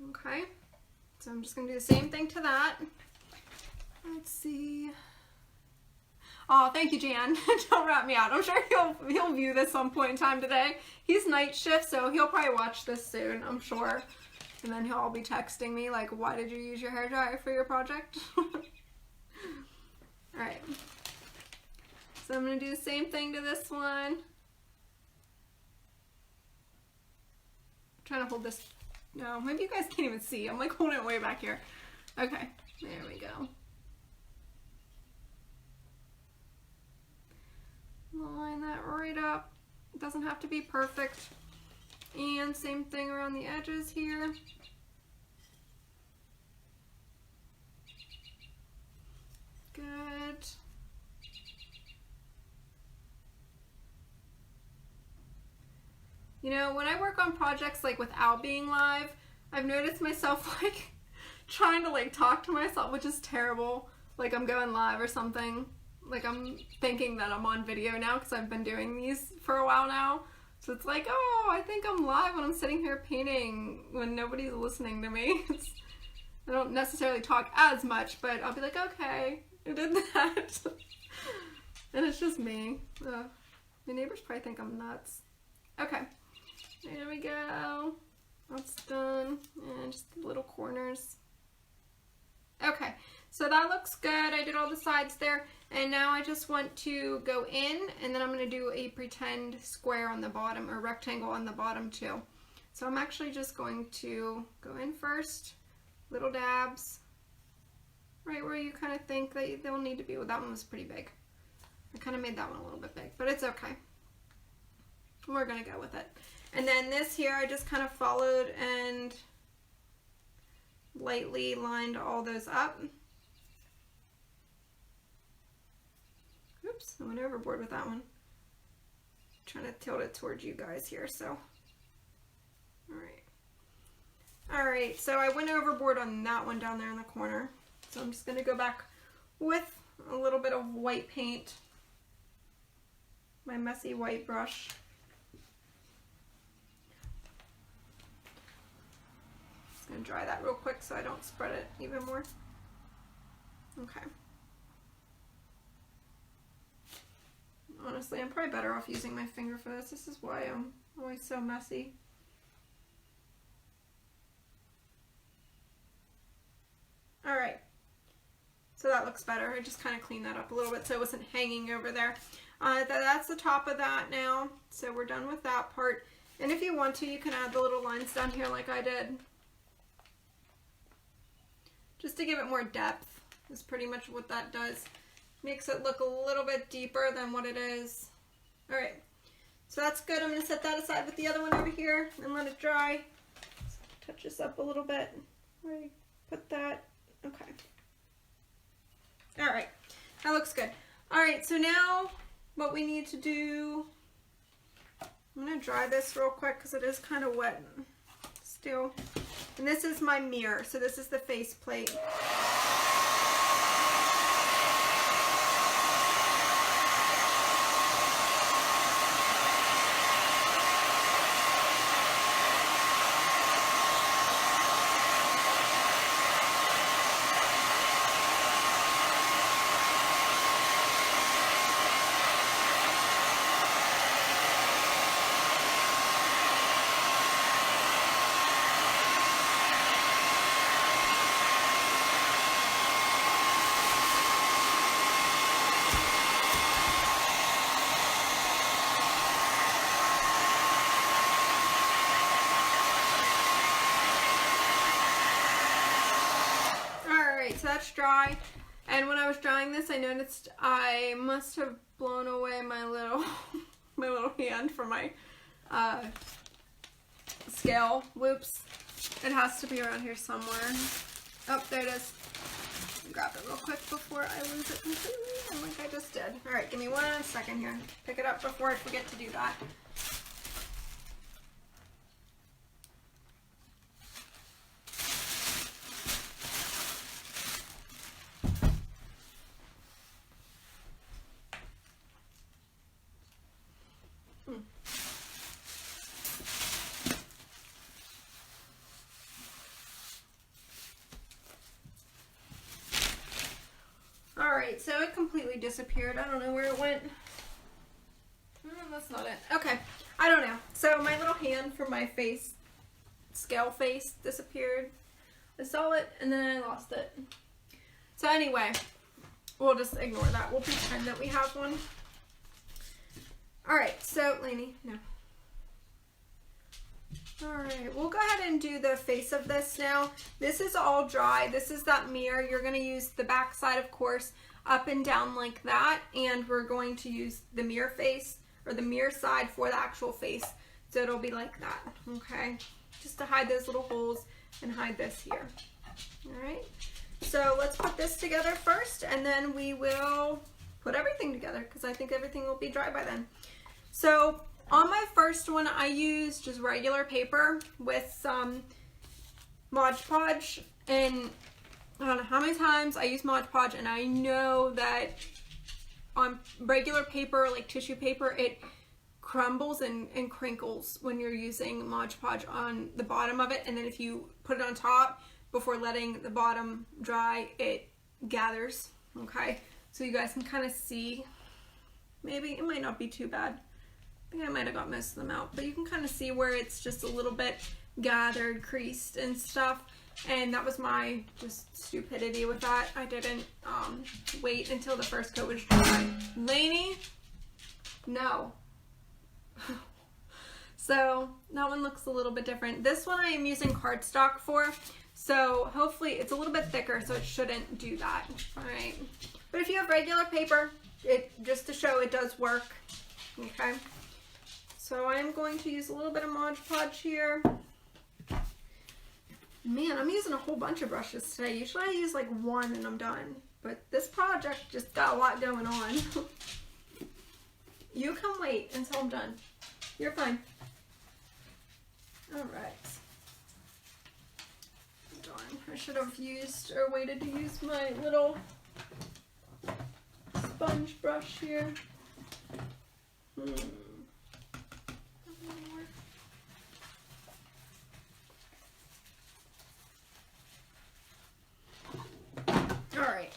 Okay, so I'm just going to do the same thing to that. Let's see. Oh, thank you, Jan. Don't rat me out. I'm sure he'll view this some point in time today. He's night shift, so he'll probably watch this soon, I'm sure. And then he'll all be texting me like, why did you use your hairdryer for your project? Alright. So I'm going to do the same thing to this one. I'm trying to hold this. No, maybe you guys can't even see. I'm like holding it way back here. Okay, there we go. Line that right up. It doesn't have to be perfect. And same thing around the edges here. Good. You know, when I work on projects like without being live, I've noticed myself like trying to like talk to myself, which is terrible. Like I'm going live or something. Like I'm thinking that I'm on video now because I've been doing these for a while now. So it's like, oh, I think I'm live when I'm sitting here painting when nobody's listening to me. I don't necessarily talk as much, but I'll be like, okay, I did that. And it's just me. My neighbors probably think I'm nuts. Okay, there we go. That's done. And just the little corners. Okay, so that looks good. I did all the sides there. And now I just want to go in, and then I'm going to do a pretend square on the bottom, or rectangle on the bottom too. So I'm actually just going to go in first, little dabs, right where you kind of think that they'll need to be. Well, that one was pretty big. I kind of made that one a little bit big, but it's okay. We're gonna go with it. And then this here, I just kind of followed and lightly lined all those up. Oops, I went overboard with that one. I'm trying to tilt it towards you guys here, so. All right, so I went overboard on that one down there in the corner. So I'm just gonna go back with a little bit of white paint, my messy white brush. Just gonna dry that real quick so I don't spread it even more. Okay. Honestly, I'm probably better off using my finger for this. This is why I'm always so messy. All right, so that looks better. I just kind of cleaned that up a little bit so it wasn't hanging over there. That's the top of that now. So we're done with that part. And if you want to, you can add the little lines down here like I did. Just to give it more depth is pretty much what that does. Makes it look a little bit deeper than what it is. All right, so that's good. I'm gonna set that aside with the other one over here and let it dry. Touch this up a little bit. Where do you put that? Okay. All right, that looks good. All right, so now what we need to do, I'm gonna dry this real quick because it is kind of wet still. And this is my mirror, so this is the face plate. So that's dry, and when I was drying this, I noticed I must have blown away my little my little hand from my scale. Whoops, it has to be around here somewhere. Oh, there it is. Grab it real quick before I lose it completely, like I just did. All right, give me 1 second here. Pick it up before I forget to do that. Alright, so it completely disappeared. I don't know where it went. That's not it. Okay, I don't know. So my little hand from my face, scale face, disappeared. I saw it and then I lost it. So anyway, we'll just ignore that. We'll pretend that we have one. Alright, so Lainey, no. Alright, we'll go ahead and do the face of this now. This is all dry. This is that mirror. You're going to use the back side, of course, up and down like that. And we're going to use the mirror face, or the mirror side for the actual face. So it'll be like that, okay? Just to hide those little holes and hide this here. Alright, so let's put this together first, and then we will put everything together, because I think everything will be dry by then. So on my first one, I used just regular paper with some Modge Podge, and I don't know how many times I use Modge Podge, and I know that on regular paper, like tissue paper, it crumbles and crinkles when you're using Modge Podge on the bottom of it, and then if you put it on top before letting the bottom dry, it gathers, okay? So you guys can kind of see, maybe it might not be too bad. I think I might have got most of them out, but you can kind of see where it's just a little bit gathered, creased and stuff. And that was my just stupidity with that. I didn't wait until the first coat was dry. Lainey, no. So that one looks a little bit different. This one I am using cardstock for, so hopefully it's a little bit thicker, so it shouldn't do that. All right, but if you have regular paper, just to show it does work. Okay, so I am going to use a little bit of Modge Podge here. Man, I'm using a whole bunch of brushes today. Usually I use like one and I'm done, but this project just got a lot going on. You come wait until I'm done. You're fine. All right. Darn, I should have used or waited to use my little sponge brush here. Alright,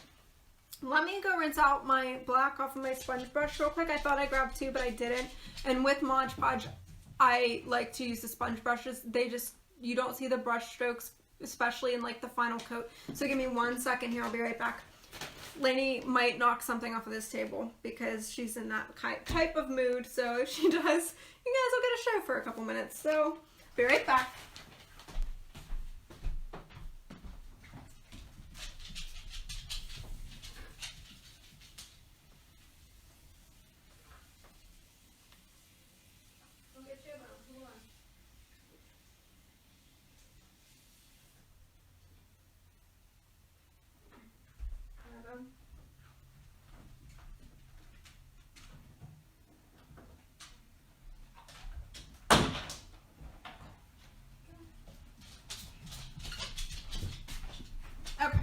let me go rinse out my black off of my sponge brush real quick. I thought I grabbed two, but I didn't. And with Modge Podge, I like to use the sponge brushes. You don't see the brush strokes, especially in like the final coat. So give me 1 second here, I'll be right back. Lainey might knock something off of this table because she's in that type of mood. So if she does, you guys will get a show for a couple minutes. So be right back. Okay,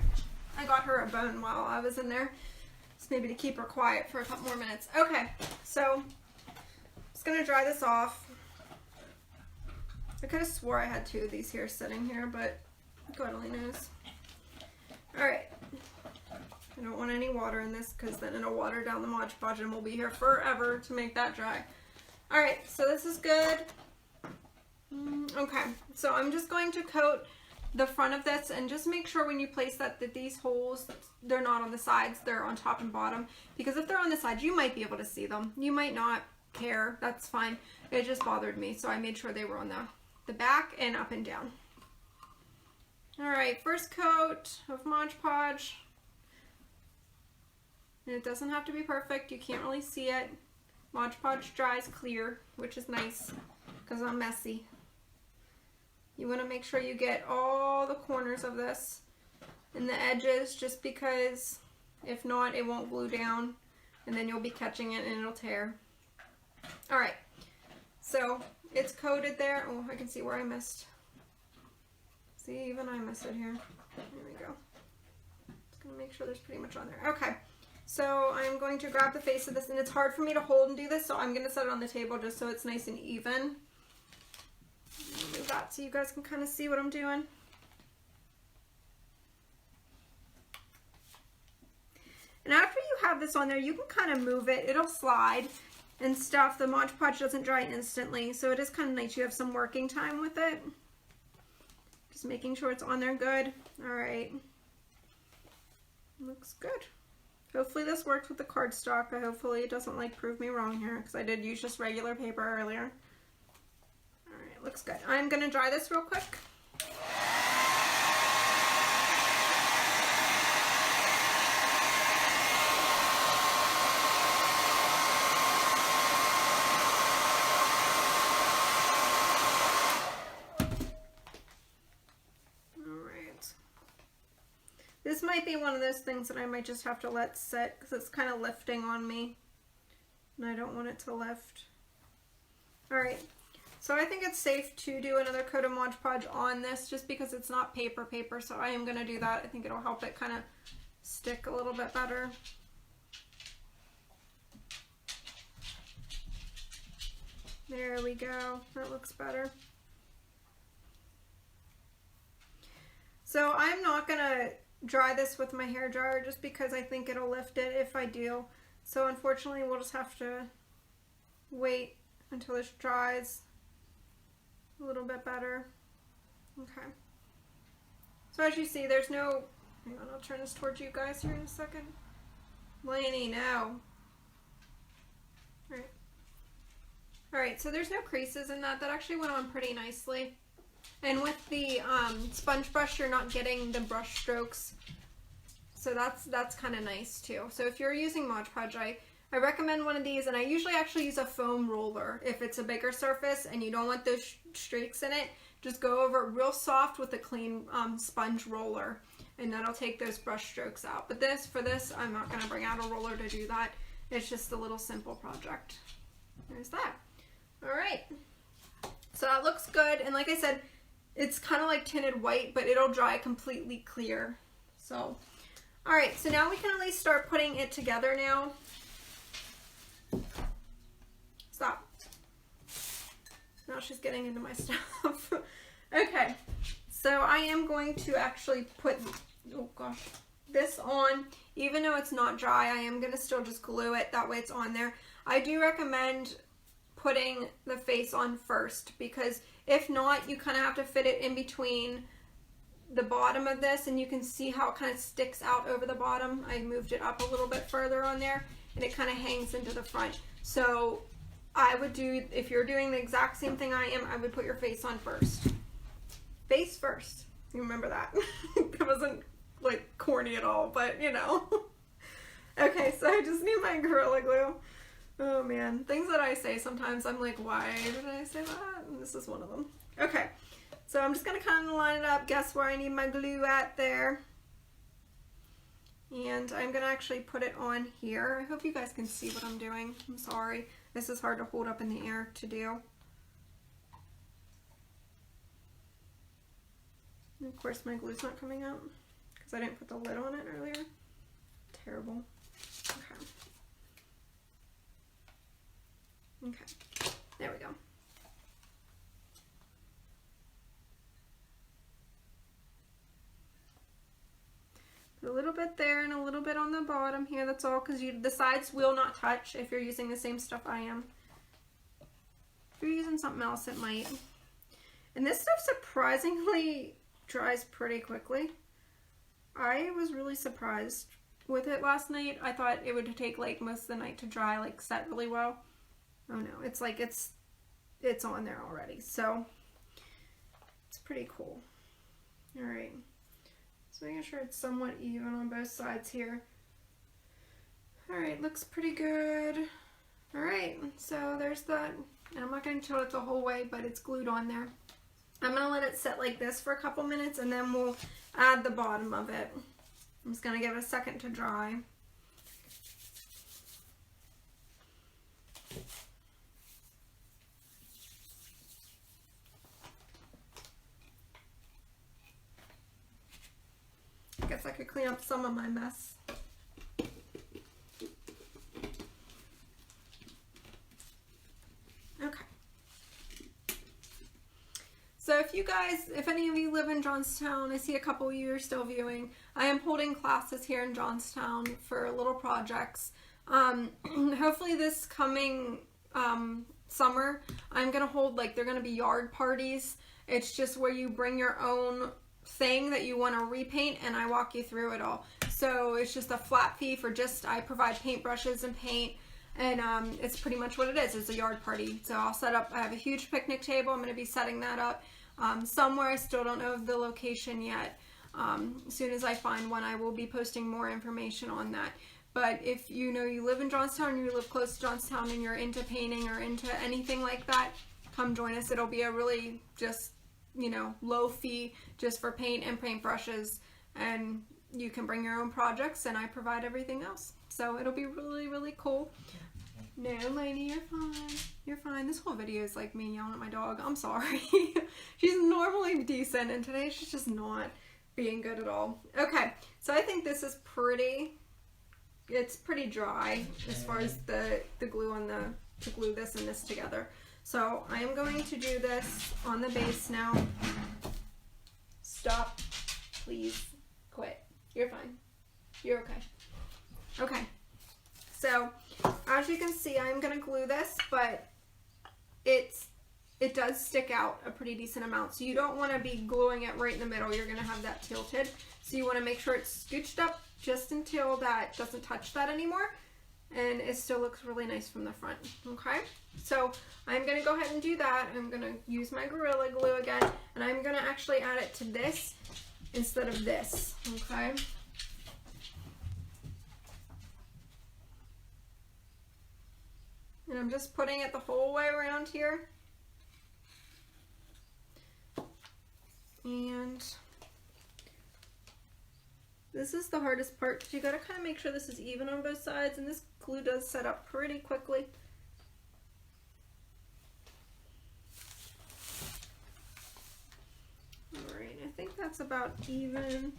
I got her a bone while I was in there, just maybe to keep her quiet for a couple more minutes. Okay, so I'm just gonna dry this off. I could have swore I had two of these here sitting here, but God only knows. All right, I don't want any water in this because then it'll water down the Modge Podge and we'll be here forever to make that dry. All right, so this is good. Okay, so I'm just going to coat the front of this and just make sure when you place that these holes, they're not on the sides, they're on top and bottom, because if they're on the sides you might be able to see them. You might not care, that's fine. It just bothered me, so I made sure they were on the back and up and down. All right, first coat of Modge Podge. And it doesn't have to be perfect, you can't really see it. Modge Podge dries clear, which is nice because I'm messy. You want to make sure you get all the corners of this and the edges, just because if not it won't glue down and then you'll be catching it and it'll tear. Alright, so it's coated there. Oh, I can see where I missed. See, even I missed it here. There we go. Just going to make sure there's pretty much on there. Okay, so I'm going to grab the face of this, and it's hard for me to hold and do this, so I'm going to set it on the table just so it's nice and even. Move that so you guys can kind of see what I'm doing. And after you have this on there, you can kind of move it. It'll slide and stuff. The Modge Podge doesn't dry instantly, so it is kind of nice. You have some working time with it. Just making sure it's on there good. All right. Looks good. Hopefully this works with the cardstock. Hopefully it doesn't like prove me wrong here, because I did use just regular paper earlier. Alright, looks good. I'm going to dry this real quick. Alright. This might be one of those things that I might just have to let sit because it's kind of lifting on me and I don't want it to lift. Alright. So I think it's safe to do another coat of Modge Podge on this just because it's not paper, so I am going to do that. I think it'll help it kind of stick a little bit better. There we go. That looks better. So I'm not going to dry this with my hair dryer just because I think it'll lift it if I do. So unfortunately we'll just have to wait until this dries a little bit better. Okay. So as you see, there's no, hang on, I'll turn this towards you guys here in a second. Lainey, no. Alright. Alright, so there's no creases in that. That actually went on pretty nicely. And with the sponge brush, you're not getting the brush strokes. So that's kind of nice too. So if you're using Modge Podge, I recommend one of these, and I usually actually use a foam roller. If it's a bigger surface and you don't want those streaks in it, just go over it real soft with a clean sponge roller, and that'll take those brush strokes out. But for this, I'm not going to bring out a roller to do that. It's just a little simple project. There's that. Alright, so that looks good, and like I said, it's kind of like tinted white, but it'll dry completely clear. So, alright, so now we can at least start putting it together now. Stop. Now she's getting into my stuff. Okay, so I am going to actually put, oh gosh, this on. Even though it's not dry, I am going to still just glue it. That way it's on there. I do recommend putting the face on first, because if not, you kind of have to fit it in between the bottom of this, and you can see how it kind of sticks out over the bottom. I moved it up a little bit further on there, and it kind of hangs into the front. So I would do, if you're doing the exact same thing I am, I would put your face on first. Face first. You remember that. It wasn't like corny at all, but you know. Okay, so I just need my Gorilla Glue. Oh man, things that I say sometimes I'm like, why did I say that? And this is one of them. Okay, so I'm just gonna kind of line it up, guess where I need my glue at there. And I'm gonna actually put it on here. I hope you guys can see what I'm doing. I'm sorry, this is hard to hold up in the air to do. And of course my glue's not coming out because I didn't put the lid on it earlier. Terrible. Okay. Okay, there we go. Put a little bit there and a little bit on the bottom here, that's all, because the sides will not touch if you're using the same stuff I am. If you're using something else, it might. And this stuff surprisingly dries pretty quickly. I was really surprised with it last night. I thought it would take like most of the night to dry, like set really well. Oh no, it's like it's on there already, so it's pretty cool. Alright, so making sure it's somewhat even on both sides here. Alright, looks pretty good. Alright, so there's that. And I'm not going to tilt it the whole way, but it's glued on there. I'm going to let it sit like this for a couple minutes, and then we'll add the bottom of it. I'm just going to give it a second to dry. I guess I could clean up some of my mess. Okay. So if any of you live in Johnstown, I see a couple of you are still viewing. I am holding classes here in Johnstown for little projects. Hopefully this coming summer, I'm going to hold, like, they're going to be yard parties. It's just where you bring your own thing that you want to repaint, and I walk you through it all. So it's just a flat fee for I provide paintbrushes and paint, and it's pretty much what it is. It's a yard party. So I'll set up, I have a huge picnic table. I'm going to be setting that up somewhere. I still don't know the location yet. As soon as I find one, I will be posting more information on that. But if you live in Johnstown, you live close to Johnstown, and you're into painting or into anything like that, come join us. It'll be a really just, low fee just for paint and paintbrushes, and you can bring your own projects, and I provide everything else. So it'll be really, really cool. No, Lainey, you're fine. You're fine. This whole video is like me yelling at my dog. I'm sorry. She's normally decent, and today she's just not being good at all. Okay, so I think this is pretty. It's pretty dry as far as the glue on to glue this and this together. So I am going to do this on the base now. Stop, please, quit. You're fine. You're okay. Okay, so as you can see, I'm going to glue this, but it does stick out a pretty decent amount. So you don't want to be gluing it right in the middle. You're going to have that tilted. So you want to make sure it's scooched up just until that doesn't touch that anymore. and it still looks really nice from the front. Okay, so I'm gonna go ahead and do that. I'm gonna use my Gorilla Glue again, and I'm gonna actually add it to this instead of this. Okay. And I'm just putting it the whole way around here. And this is the hardest part because you gotta kind of make sure this is even on both sides, and this glue does set up pretty quickly. All right, I think that's about even.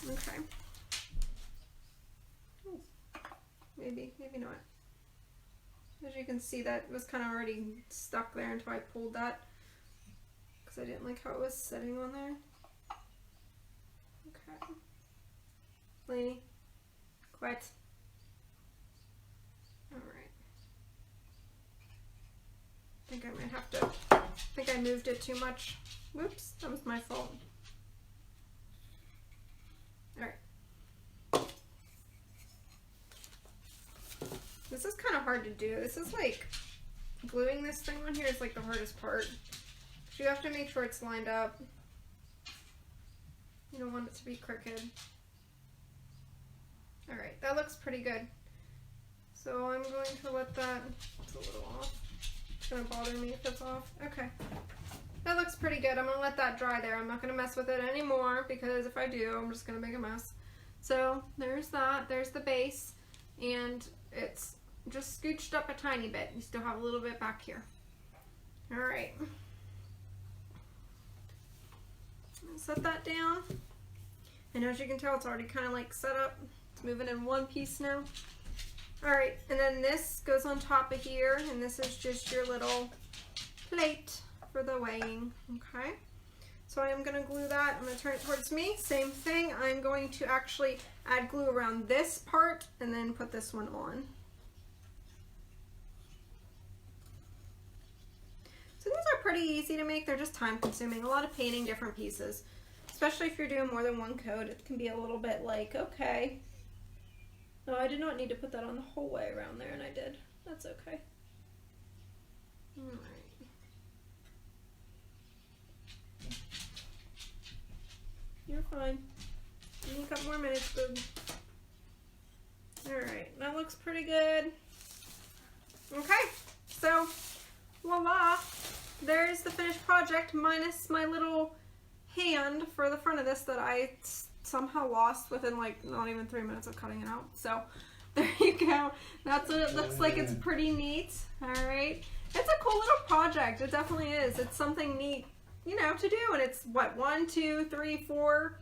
Okay. Ooh, maybe not. As you can see, that was kind of already stuck there until I pulled that because I didn't like how it was sitting on there. Okay. Lainey, quiet. Alright. I think I might have to, I think I moved it too much. Whoops, that was my fault. Alright. This is kind of hard to do. This is like, gluing this thing on here is like the hardest part. You have to make sure it's lined up. You don't want it to be crooked. Alright, that looks pretty good. So I'm going to let that, it's a little off. It's going to bother me if it's off. Okay. That looks pretty good. I'm going to let that dry there. I'm not going to mess with it anymore because if I do, I'm just going to make a mess. So there's that. There's the base. And it's just scooched up a tiny bit. You still have a little bit back here. Alright. Set that down. And as you can tell, it's already kind of like set up. It's moving in one piece now. Alright, and then this goes on top of here, and this is just your little plate for the weighing. Okay. So I am going to glue that. I'm going to turn it towards me. Same thing. I'm going to actually add glue around this part and then put this one on. So these are pretty easy to make. They're just time consuming. A lot of painting different pieces. Especially if you're doing more than one coat, it can be a little bit like, okay. No, I did not need to put that on the whole way around there, and I did. That's okay. Alright. You're fine. You need a couple more minutes, boob. Alright, that looks pretty good. Okay, so voila. There's the finished project minus my little hand for the front of this that I somehow lost within like not even 3 minutes of cutting it out. So there you go. That's what it looks like. It's pretty neat. Alright. It's a cool little project. It definitely is. It's something neat, you know, to do, and it's what, $1, $2, $3, $4,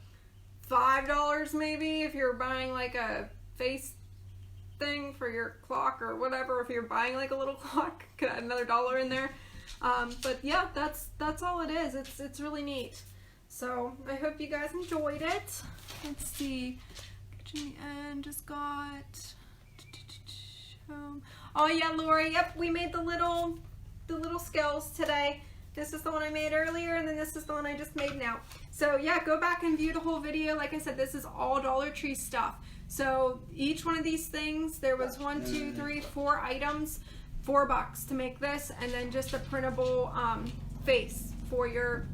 $5 maybe if you're buying like a face thing for your clock or whatever. If you're buying like a little clock, could add another $1 in there. But yeah, that's all it is. It's really neat. So I hope you guys enjoyed it. Let's see. Kitchen end just got. Oh yeah, Lori. Yep, we made the little scales today. This is the one I made earlier, and then this is the one I just made now. So yeah, go back and view the whole video. Like I said, this is all Dollar Tree stuff. So each one of these things, there was 1, 2, 3, 4 items, $4 to make this, and then just a printable face for your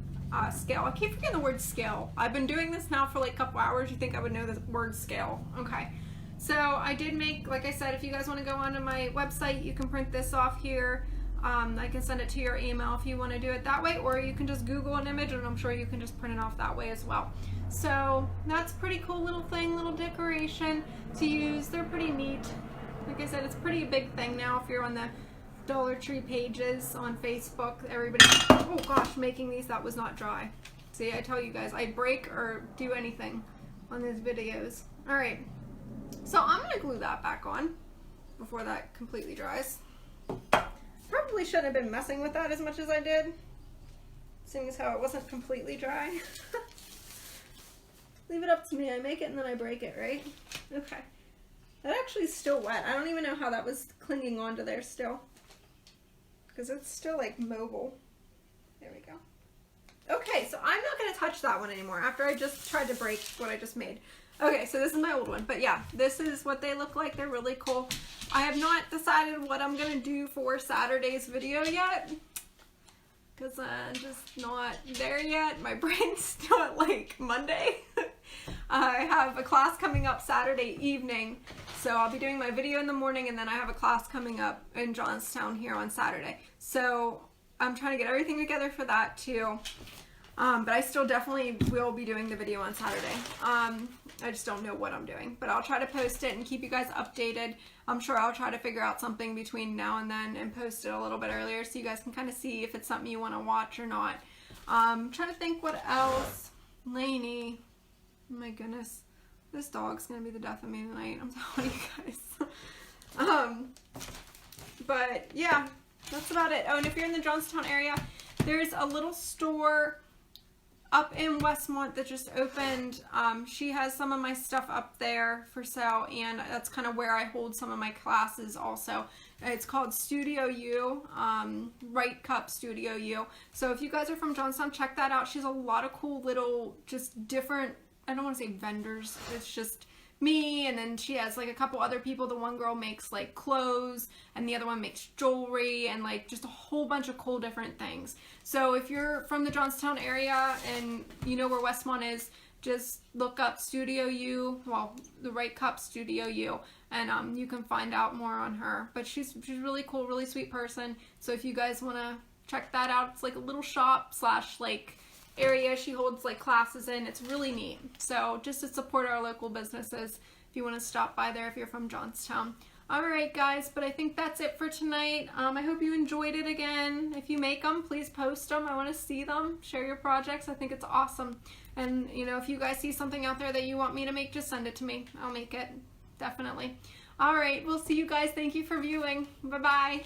scale. I keep forgetting the word scale. I've been doing this now for like a couple hours. You think I would know the word scale. Okay. So I did make, like I said, if you guys want to go onto my website, you can print this off here. I can send it to your email if you want to do it that way, or you can just Google an image and I'm sure you can just print it off that way as well. So that's pretty cool little thing, little decoration to use. They're pretty neat. Like I said, it's a pretty big thing now if you're on the Dollar Tree pages on Facebook. Everybody, oh gosh, making these, that was not dry. See, I tell you guys, I break or do anything on these videos. All right, so I'm gonna glue that back on before that completely dries. Probably shouldn't have been messing with that as much as I did, seeing as how it wasn't completely dry. Leave it up to me. I make it and then I break it, right? Okay. That actually is still wet. I don't even know how that was clinging onto there still, because it's still like mobile. There we go. Okay, so I'm not going to touch that one anymore after I just tried to break what I just made. Okay, so this is my old one, but yeah, this is what they look like. They're really cool. I have not decided what I'm gonna do for Saturday's video yet, because I'm just not there yet. My brain's still at like Monday. I have a class coming up Saturday evening, so I'll be doing my video in the morning, and then I have a class coming up in Johnstown here on Saturday. So I'm trying to get everything together for that too. But I still definitely will be doing the video on Saturday. I just don't know what I'm doing, but I'll try to post it and keep you guys updated. I'm sure I'll try to figure out something between now and then and post it a little bit earlier so you guys can kind of see if it's something you want to watch or not. I'm trying to think what else. Lainey, oh my goodness, this dog's gonna be the death of me tonight. I'm telling you guys. But yeah, that's about it. Oh, and if you're in the Johnstown area, there's a little store up in Westmont that just opened. She has some of my stuff up there for sale, and that's kind of where I hold some of my classes also. It's called Studio U, Right Cup Studio U. So if you guys are from Johnstown, check that out. She has a lot of cool little, just different, I don't want to say vendors, it's just me, and then she has like a couple other people. The one girl makes like clothes, and the other one makes jewelry, and like just a whole bunch of cool different things. So if you're from the Johnstown area and you know where Westmont is, just look up Studio U, well, the Right Cup Studio U, and you can find out more on her. But she's really cool, really sweet person. So if you guys want to check that out, it's like a little shop slash like area she holds like classes in. It's really neat. So just to support our local businesses, if you want to stop by there if you're from Johnstown. Alright guys, but I think that's it for tonight. I hope you enjoyed it again. If you make them, please post them. I want to see them. Share your projects. I think it's awesome. And you know, if you guys see something out there that you want me to make, just send it to me. I'll make it. Definitely. Alright, we'll see you guys. Thank you for viewing. Bye-bye.